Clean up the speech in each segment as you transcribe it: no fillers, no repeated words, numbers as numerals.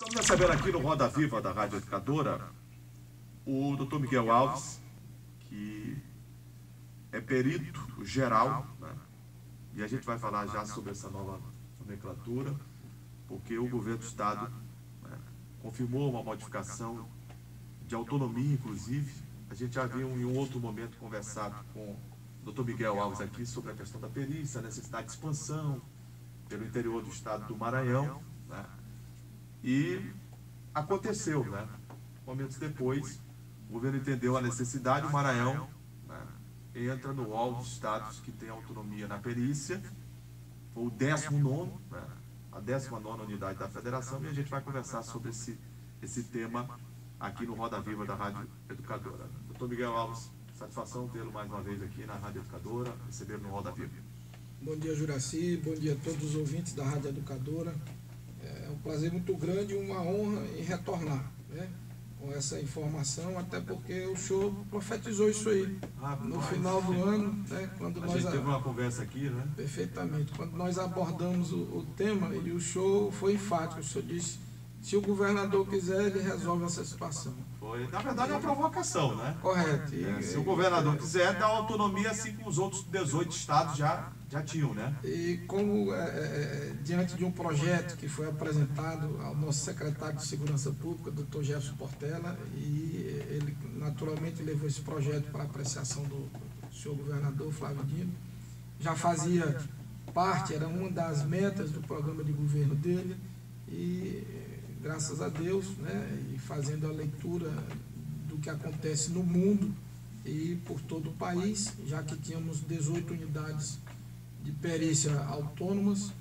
Estamos recebendo aqui no Roda Viva da Rádio Educadora o Dr. Miguel Alves, que é perito geral, né? E a gente vai falar já sobre essa nova nomenclatura, porque o governo do Estado, né, confirmou uma modificação de autonomia, inclusive. A gente já havia em um outro momento conversado com o Dr. Miguel Alves aqui sobre a questão da perícia, a necessidade de expansão pelo interior do estado do Maranhão, né? E aconteceu, né? Momentos depois, o governo entendeu a necessidade, o Maranhão, né, entra no rol dos estados que tem autonomia na perícia, foi o 19º, né, a 19ª unidade da federação, e a gente vai conversar sobre esse tema aqui no Roda Viva da Rádio Educadora. Dr. Miguel Alves, satisfação tê-lo mais uma vez aqui na Rádio Educadora, recebendo no Roda Viva. Bom dia, Juraci, bom dia a todos os ouvintes da Rádio Educadora. É um prazer muito grande e uma honra em retornar, né, com essa informação, até porque o senhor profetizou isso aí no final do ano, né, quando nós... A gente teve uma conversa aqui, né? Perfeitamente. Quando nós abordamos o tema, e o senhor foi enfático, o senhor disse, se o governador quiser, ele resolve essa situação. Foi, na verdade, é uma provocação, né? Correto. Se o governador quiser, dá autonomia assim como os outros 18 estados já tinham, né? E como, diante de um projeto que foi apresentado ao nosso secretário de Segurança Pública, Dr. Jefferson Portela, e ele naturalmente levou esse projeto para apreciação do senhor governador Flávio Dino, já fazia parte, era uma das metas do programa de governo dele, e graças a Deus, né, e fazendo a leitura do que acontece no mundo e por todo o país, já que tínhamos 18 unidades de perícia autônomas,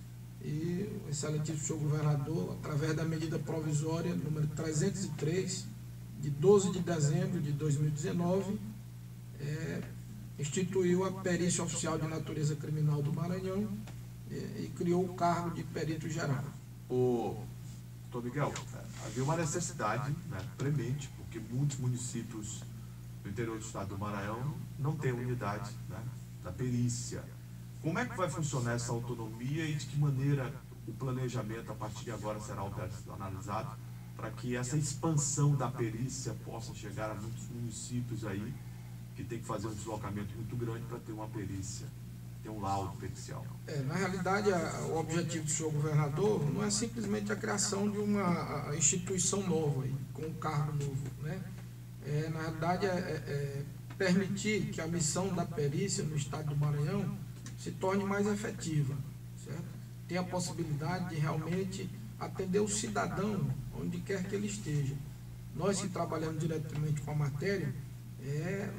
e o excelentíssimo senhor governador, através da medida provisória número 303, de 12 de dezembro de 2019, instituiu a perícia oficial de natureza criminal do Maranhão e criou o cargo de perito geral. Doutor Miguel, havia uma necessidade, né, premente, porque muitos municípios do interior do estado do Maranhão não têm unidade, né, da perícia. Como é que vai funcionar essa autonomia e de que maneira o planejamento a partir de agora será analisado para que essa expansão da perícia possa chegar a muitos municípios aí que tem que fazer um deslocamento muito grande para ter uma perícia, ter um laudo pericial? Na realidade, o objetivo do senhor governador não é simplesmente a criação de uma instituição nova, com um cargo novo, né? Na realidade, permitir que a missão da perícia no estado do Maranhão se torne mais efetiva, certo? Tem a possibilidade de realmente atender o cidadão onde quer que ele esteja. Nós que trabalhamos diretamente com a matéria,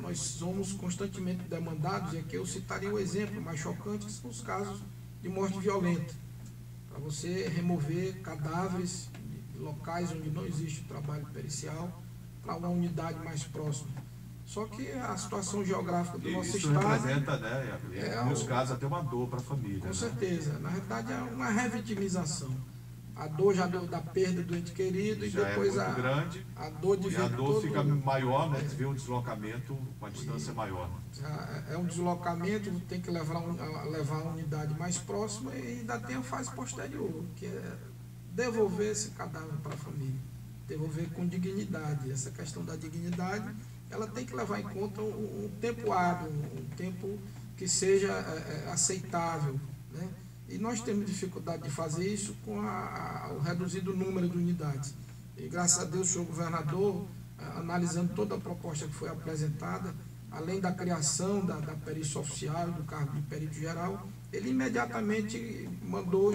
nós somos constantemente demandados, e aqui eu citaria o exemplo mais chocante, que são os casos de morte violenta, para você remover cadáveres de locais onde não existe trabalho pericial para uma unidade mais próxima. Só que a situação geográfica do nosso estado... Isso representa, né, em alguns casos, até uma dor para a família. Com certeza. Na realidade, é uma revitimização. A dor já da perda do ente querido, e depois é muito grande, a dor de ver a dor todo... fica maior, né? Vê um deslocamento com uma distância maior. É um deslocamento, tem que levar a unidade mais próxima, e ainda tem a fase posterior, que é devolver esse cadáver para a família. Devolver com dignidade. Essa questão da dignidade, ela tem que levar em conta um tempo hábil, um tempo que seja aceitável, né? E nós temos dificuldade de fazer isso com o reduzido número de unidades. E graças a Deus, o senhor governador, analisando toda a proposta que foi apresentada, além da criação da perícia oficial e do cargo de perito geral, ele imediatamente mandou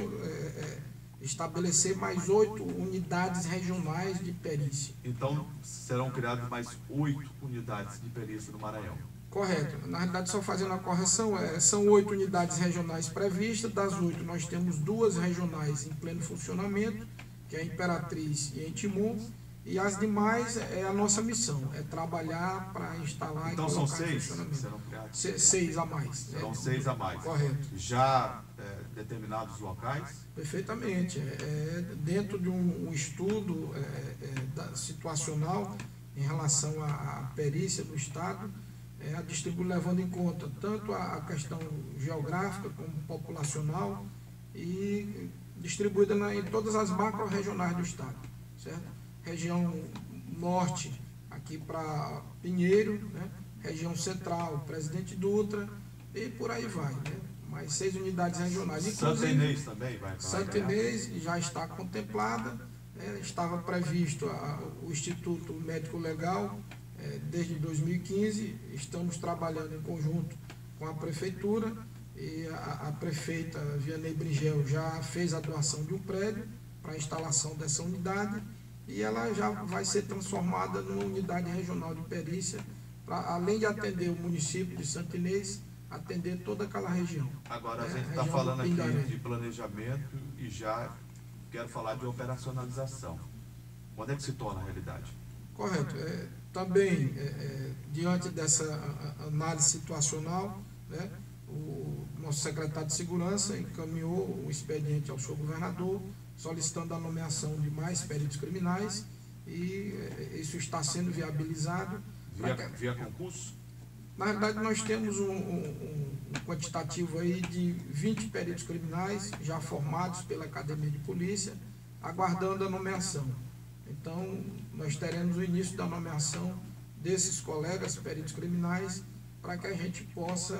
estabelecer mais 8 unidades regionais de perícia. Então, serão criadas mais 8 unidades de perícia no Maranhão. Correto. Na realidade, só fazendo a correção, são 8 unidades regionais previstas. Das 8, nós temos 2 regionais em pleno funcionamento, que é a Imperatriz e a Intimon, e as demais a nossa missão, é trabalhar para instalar então, e colocar são 6 em funcionamento. Serão criados? 6 a mais. Serão 6 a mais. Correto. Já determinados locais? Perfeitamente. Dentro de um estudo situacional em relação à perícia do Estado, levando em conta tanto a questão geográfica como populacional, e distribuída em todas as macro-regionais do Estado. certo? Região norte, aqui para Pinheiro, né? Região central, Presidente Dutra, e por aí vai, né? Mais 6 unidades regionais. Santa Inês também vai para Santa Inês já está contemplada, né? Estava previsto o Instituto Médico Legal desde 2015, estamos trabalhando em conjunto com a Prefeitura, e a prefeita Vianney Brigel já fez a doação de um prédio para a instalação dessa unidade, e ela já vai ser transformada numa unidade regional de perícia, para, além de atender o município de Santa Inês, atender toda aquela região. Agora, a gente está falando aqui de planejamento e já quero falar de operacionalização. Quando é que se torna a realidade? Correto. Também, diante dessa análise situacional, né, o nosso secretário de Segurança encaminhou um expediente ao senhor governador, solicitando a nomeação de mais peritos criminais, e isso está sendo viabilizado. Via concurso? Na verdade, nós temos um quantitativo aí de 20 peritos criminais já formados pela Academia de Polícia, aguardando a nomeação. Então, nós teremos o início da nomeação desses colegas peritos criminais, para que a gente possa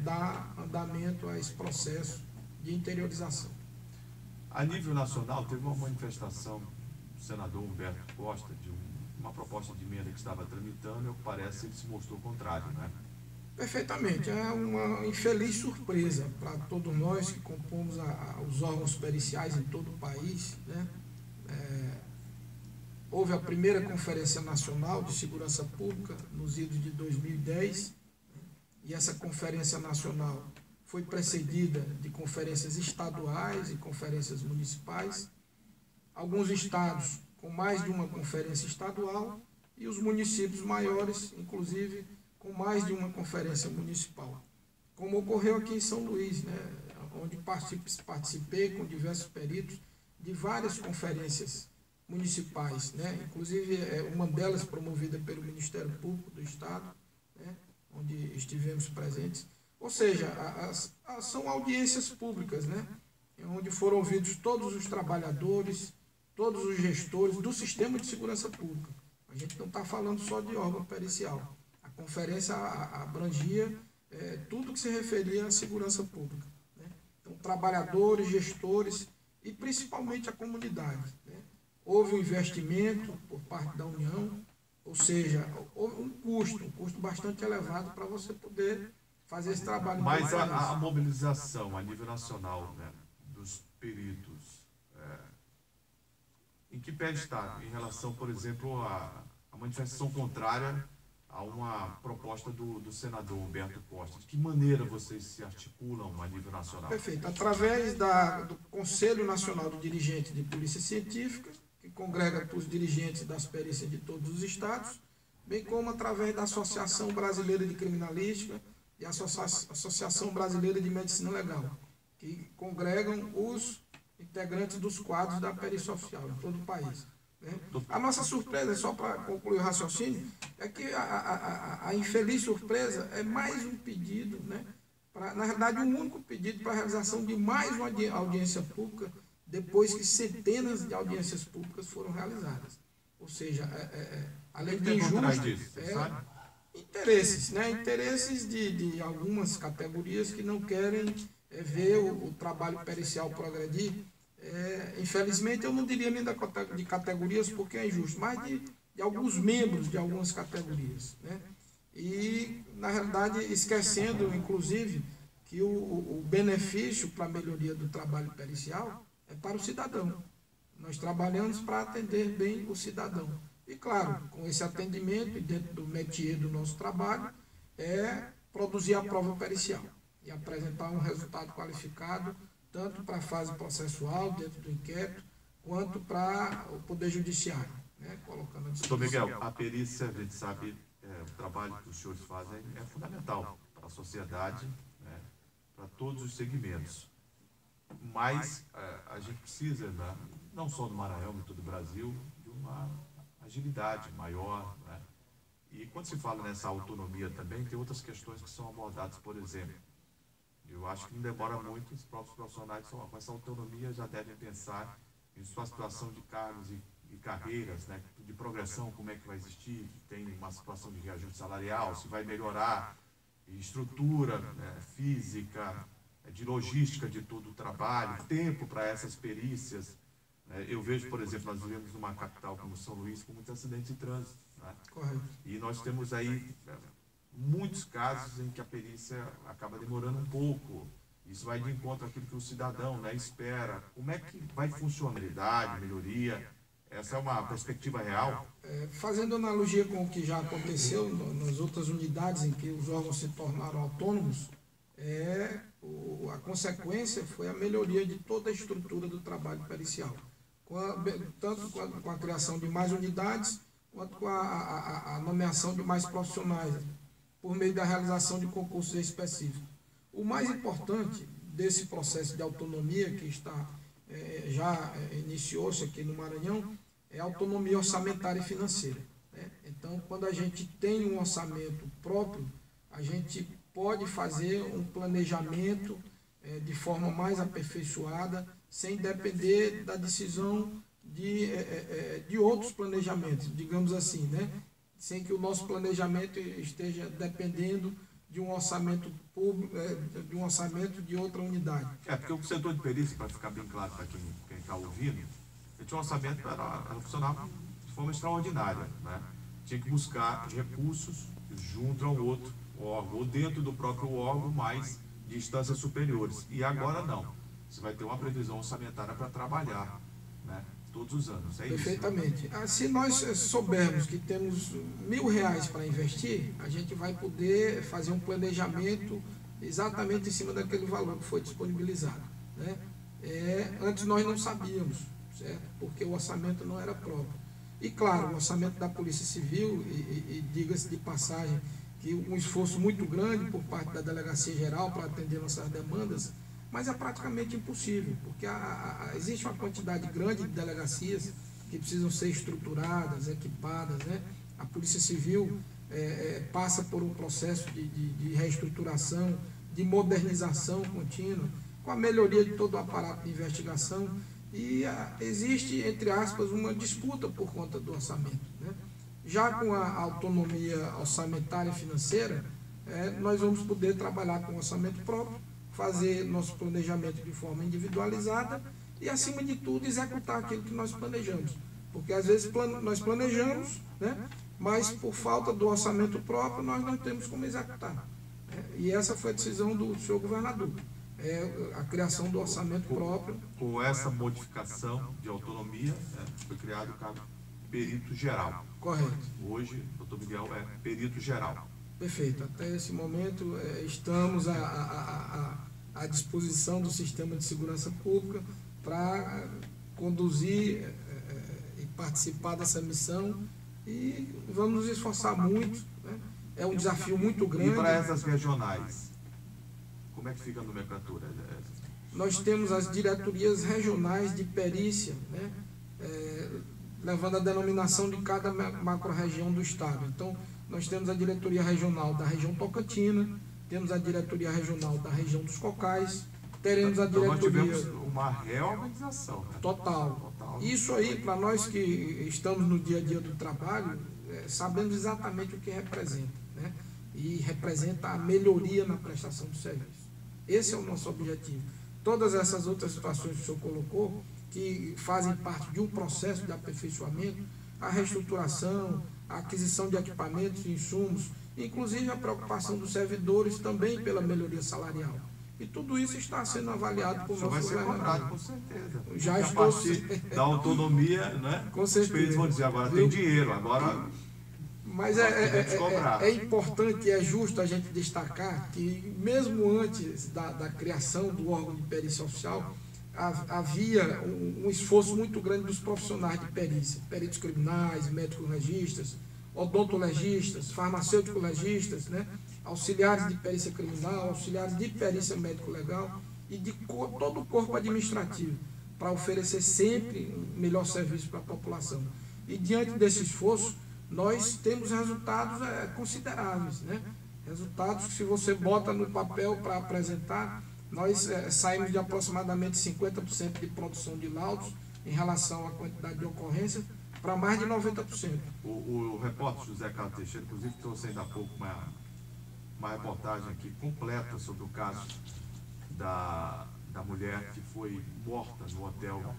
dar andamento a esse processo de interiorização. A nível nacional, teve uma manifestação do senador Humberto Costa, de uma proposta de emenda que estava tramitando, e ao que parece ele se mostrou contrário, né? Perfeitamente. É uma infeliz surpresa para todos nós que compomos os órgãos periciais em todo o país, né? Houve a primeira Conferência Nacional de Segurança Pública nos idos de 2010, e essa Conferência Nacional foi precedida de conferências estaduais e conferências municipais. Alguns estados com mais de uma conferência estadual, e os municípios maiores, inclusive, com mais de uma conferência municipal. Como ocorreu aqui em São Luís, né, onde participei com diversos peritos de várias conferências municipais, né, inclusive uma delas promovida pelo Ministério Público do Estado, né, onde estivemos presentes. Ou seja, são audiências públicas, né, onde foram ouvidos todos os trabalhadores, todos os gestores do sistema de segurança pública. A gente não está falando só de órgão pericial. A conferência abrangia tudo que se referia à segurança pública, né? Então, trabalhadores, gestores e principalmente a comunidade, né? Houve um investimento por parte da União, ou seja, houve um custo bastante elevado para você poder fazer esse trabalho. Mas a mobilização a nível nacional, né, dos peritos, em que pé está em relação, por exemplo, à manifestação contrária a uma proposta do senador Humberto Costa? De que maneira vocês se articulam a nível nacional? Perfeito. Através do Conselho Nacional de Dirigentes de Polícia Científica, que congrega os dirigentes das perícias de todos os estados, bem como através da Associação Brasileira de Criminalística e a Associação Brasileira de Medicina Legal, que congregam os integrantes dos quadros da perícia oficial em todo o país, né? A nossa surpresa, só para concluir o raciocínio, é que a infeliz surpresa é mais um pedido, né? Na verdade, um único pedido para a realização de mais uma audiência pública, depois que centenas de audiências públicas foram realizadas. Ou seja, além de injusto, interesses, né? Interesses de algumas categorias que não querem ver o trabalho pericial progredir. Infelizmente, eu não diria nem de categorias, porque é injusto, mas de alguns membros de algumas categorias, né? E, na realidade, esquecendo, inclusive, que o benefício para a melhoria do trabalho pericial é para o cidadão. Nós trabalhamos para atender bem o cidadão. E, claro, com esse atendimento, e dentro do métier do nosso trabalho, produzir a prova pericial e apresentar um resultado qualificado, tanto para a fase processual, dentro do inquérito, quanto para o Poder Judiciário, né? Colocando a disposição. Doutor Miguel, a perícia, a gente sabe, o trabalho que os senhores fazem é fundamental para a sociedade, né, para todos os segmentos. Mas a gente precisa, né, não só do Maranhão, mas todo o Brasil, de uma agilidade maior, né? E quando se fala nessa autonomia também, tem outras questões que são abordadas, por exemplo. Eu acho que não demora muito, os próprios profissionais com essa autonomia já devem pensar em sua situação de cargos e carreiras, né, de progressão, como é que vai existir, tem uma situação de reajuste salarial, se vai melhorar estrutura, né, física, de logística de todo o trabalho, tempo para essas perícias. Eu vejo, por exemplo, nós vivemos numa capital como São Luís com muitos acidentes de trânsito, né? Correto. E nós temos aí muitos casos em que a perícia acaba demorando um pouco. Isso vai de encontro àquilo que o cidadão, né, espera. Como é que vai funcionar a melhoria? Essa é uma perspectiva real? Fazendo analogia com o que já aconteceu nas outras unidades em que os órgãos se tornaram autônomos, a consequência foi a melhoria de toda a estrutura do trabalho pericial, tanto com a criação de mais unidades, quanto com a nomeação de mais profissionais, por meio da realização de concursos específicos. O mais importante desse processo de autonomia que já iniciou-se aqui no Maranhão é a autonomia orçamentária e financeira, né? Então, quando a gente tem um orçamento próprio, a gente pode fazer um planejamento de forma mais aperfeiçoada, sem depender da decisão de outros planejamentos, digamos assim, né? Sem que o nosso planejamento esteja dependendo de um orçamento público, de um orçamento de outra unidade. Porque o setor de perícia, para ficar bem claro para quem está ouvindo, ele tinha um orçamento que era funcionava de forma extraordinária, né? Tinha que buscar recursos junto ao outro órgão, ou dentro do próprio órgão, mas de instâncias superiores. E agora não. Você vai ter uma previsão orçamentária para trabalhar, né, todos os anos. É Perfeitamente. Isso, né? Se nós soubermos que temos R$1.000 para investir, a gente vai poder fazer um planejamento exatamente em cima daquele valor que foi disponibilizado, né? Antes nós não sabíamos, certo? Porque o orçamento não era próprio. E claro, o orçamento da Polícia Civil, e diga-se de passagem, que um esforço muito grande por parte da Delegacia Geral para atender nossas demandas, mas é praticamente impossível, porque existe uma quantidade grande de delegacias que precisam ser estruturadas, equipadas, né? A Polícia Civil passa por um processo de reestruturação, de modernização contínua, com a melhoria de todo o aparato de investigação, e existe, entre aspas, uma disputa por conta do orçamento, né? Já com a autonomia orçamentária e financeira, nós vamos poder trabalhar com orçamento próprio, fazer nosso planejamento de forma individualizada e, acima de tudo, executar aquilo que nós planejamos. Porque, às vezes, nós planejamos, né, mas, por falta do orçamento próprio, nós não temos como executar, né? E essa foi a decisão do senhor governador, a criação do orçamento próprio. Com essa modificação de autonomia, foi criado o cargo perito geral. Correto. Hoje, o doutor Miguel é perito geral. Perfeito. Até esse momento, estamos à disposição do sistema de segurança pública para conduzir e participar dessa missão, e vamos nos esforçar muito, né? É um desafio muito grande. E para essas regionais, como é que fica a nomenclatura? Nós temos as diretorias regionais de perícia, né? Levando a denominação de cada macro-região do Estado. Então, nós temos a diretoria regional da região Tocantina, temos a diretoria regional da região dos Cocais, teremos a diretoria... Nós tivemos uma reorganização, né? Total. Isso aí, para nós que estamos no dia a dia do trabalho, sabemos exatamente o que representa, né? E representa a melhoria na prestação do serviço. Esse é o nosso objetivo. Todas essas outras situações que o senhor colocou, que fazem parte de um processo de aperfeiçoamento, a reestruturação, a aquisição de equipamentos e insumos, inclusive a preocupação dos servidores também pela melhoria salarial. E tudo isso está sendo avaliado por nosso governador. Vai ser cobrado, com certeza. Já estou... A partir da autonomia, né? Com certeza. Eles vão dizer, agora tem dinheiro, agora... Mas é importante e é justo a gente destacar que, mesmo antes da criação do órgão de perícia oficial, havia um esforço muito grande dos profissionais de perícia, peritos criminais, médicos legistas, odontolegistas, farmacêuticos legistas, né? Auxiliares de perícia criminal, auxiliares de perícia médico-legal e de todo o corpo administrativo, para oferecer sempre um melhor serviço para a população. E diante desse esforço, nós temos resultados consideráveis, né? Resultados que, se você bota no papel para apresentar, nós saímos de aproximadamente 50% de produção de laudos em relação à quantidade de ocorrências para mais de 90%. O repórter José Carlos Teixeira, inclusive, trouxe ainda há pouco uma reportagem aqui completa sobre o caso da mulher que foi morta no hotel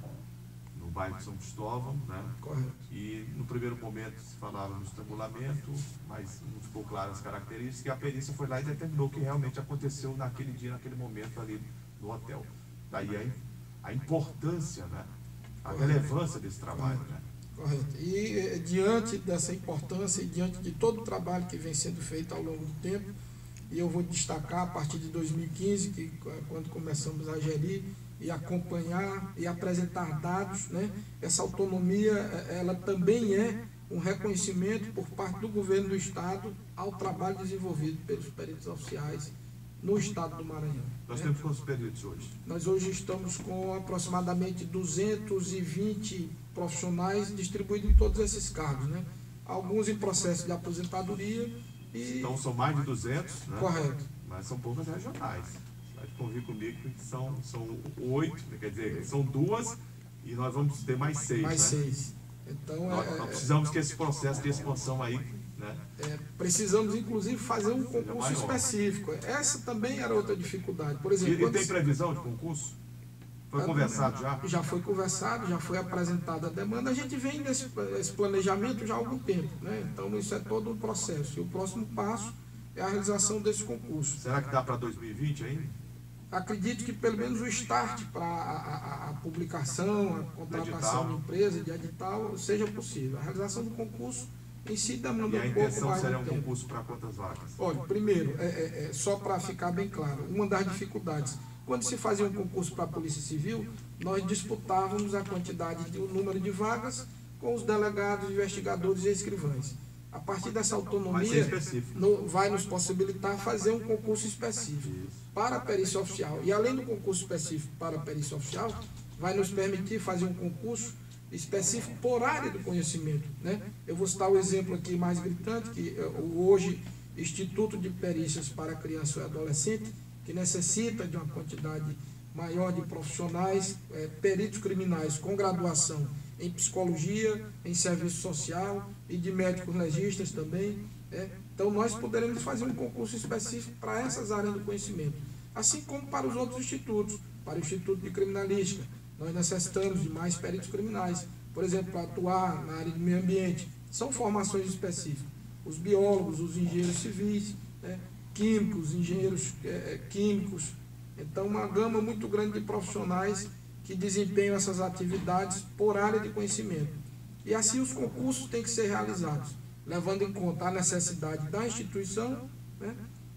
no bairro de São Cristóvão, né? Correto. E no primeiro momento se falava no estrangulamento, mas não ficou claro as características, e a perícia foi lá e determinou que realmente aconteceu naquele dia, naquele momento ali no hotel. Daí a importância, né? A relevância desse trabalho, né? Correto. E diante dessa importância e diante de todo o trabalho que vem sendo feito ao longo do tempo, e eu vou destacar a partir de 2015, que quando começamos a gerir e acompanhar e apresentar dados, né? Essa autonomia, ela também é um reconhecimento por parte do governo do Estado ao trabalho desenvolvido pelos peritos oficiais no Estado do Maranhão. Nós temos quantos peritos hoje? Nós hoje estamos com aproximadamente 220 profissionais distribuídos em todos esses cargos, né? Alguns em processo de aposentadoria e... Então são mais de 200, né? Correto. Mas são poucas regionais. Vai convir comigo que são 8, quer dizer, são 2 e nós vamos ter mais 6. Mais né? 6. Então, nós precisamos que esse processo de expansão aí, né? Precisamos, inclusive, fazer um concurso específico. Essa também era outra dificuldade. Por exemplo, e tem previsão de concurso? Foi conversado já? Já foi conversado, já foi apresentada a demanda. A gente vem desse planejamento já há algum tempo, né? Então, isso é todo um processo. E o próximo passo é a realização desse concurso. Será que dá para 2020 ainda? Acredito que pelo menos o start para a publicação, a contratação de empresa, de edital, seja possível. A realização do concurso em si demanda um pouco mais de tempo. E a intenção seria um concurso para quantas vagas? Olha, primeiro, só para ficar bem claro, uma das dificuldades, quando se fazia um concurso para a Polícia Civil, nós disputávamos a quantidade de o número de vagas com os delegados, investigadores e escrivães. A partir dessa autonomia, vai nos possibilitar fazer um concurso específico para a perícia oficial. E além do concurso específico para a perícia oficial, vai nos permitir fazer um concurso específico por área do conhecimento, né? Eu vou citar o exemplo aqui mais gritante, que hoje Instituto de Perícias para Criança e Adolescente, que necessita de uma quantidade maior de profissionais, peritos criminais com graduação em psicologia, em serviço social e de médicos legistas também. Então nós poderemos fazer um concurso específico para essas áreas do conhecimento, assim como para os outros institutos, para o Instituto de Criminalística. Nós necessitamos de mais peritos criminais, por exemplo, para atuar na área do meio ambiente. São formações específicas. Os biólogos, os engenheiros civis, né? Químicos, engenheiros químicos. Então, uma gama muito grande de profissionais que desempenham essas atividades por área de conhecimento. E assim os concursos têm que ser realizados, levando em conta a necessidade da instituição, né?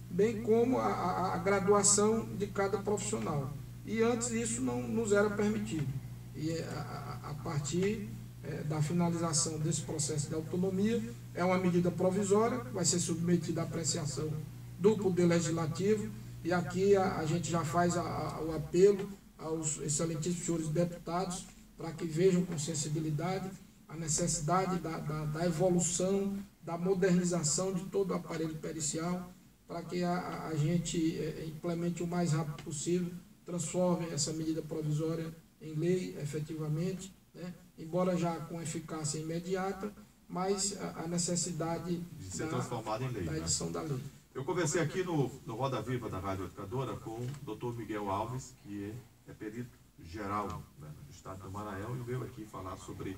Bem como a graduação de cada profissional. E antes isso não nos era permitido. E a partir da finalização desse processo de autonomia, é uma medida provisória, vai ser submetida à apreciação do Poder Legislativo, e aqui a gente já faz o apelo aos excelentíssimos senhores deputados para que vejam com sensibilidade a necessidade da evolução, da modernização de todo o aparelho pericial, para que a gente implemente o mais rápido possível, transforme essa medida provisória em lei, efetivamente, né? Embora já com eficácia imediata, mas a necessidade de ser transformada em lei, da edição da lei. Eu conversei aqui no Roda Viva da Rádio Educadora com o Dr. Miguel Alves, que é perito geral, né, do Estado do Maranhão, e veio aqui falar sobre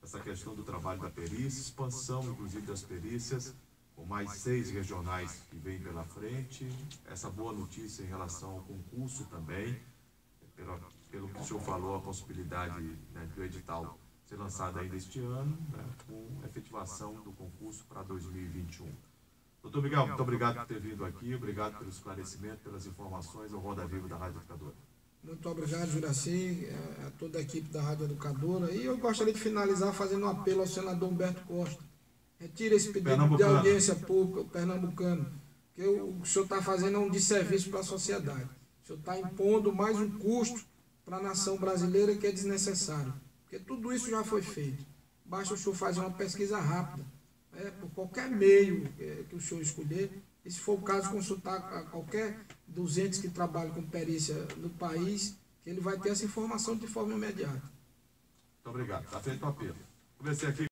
essa questão do trabalho da perícia, expansão, inclusive, das perícias, com mais 6 regionais que vêm pela frente, essa boa notícia em relação ao concurso também, pelo que o senhor falou, a possibilidade, né, do edital ser lançado ainda este ano, né, com efetivação do concurso para 2021. Doutor Miguel, muito obrigado por ter vindo aqui, obrigado pelo esclarecimento, pelas informações ao Roda Viva da Rádio Educadora. Muito obrigado, Juraci, a toda a equipe da Rádio Educadora. E eu gostaria de finalizar fazendo um apelo ao senador Humberto Costa. Retire esse pedido de audiência pública, o pernambucano, que o senhor está fazendo é um desserviço para a sociedade. O senhor está impondo mais um custo para a nação brasileira que é desnecessário. Porque tudo isso já foi feito. Basta o senhor fazer uma pesquisa rápida, por qualquer meio que o senhor escolher, e se for o caso, consultar qualquer dos entes que trabalham com perícia no país, que ele vai ter essa informação de forma imediata. Muito obrigado. Está feito o apelo. Comecei aqui.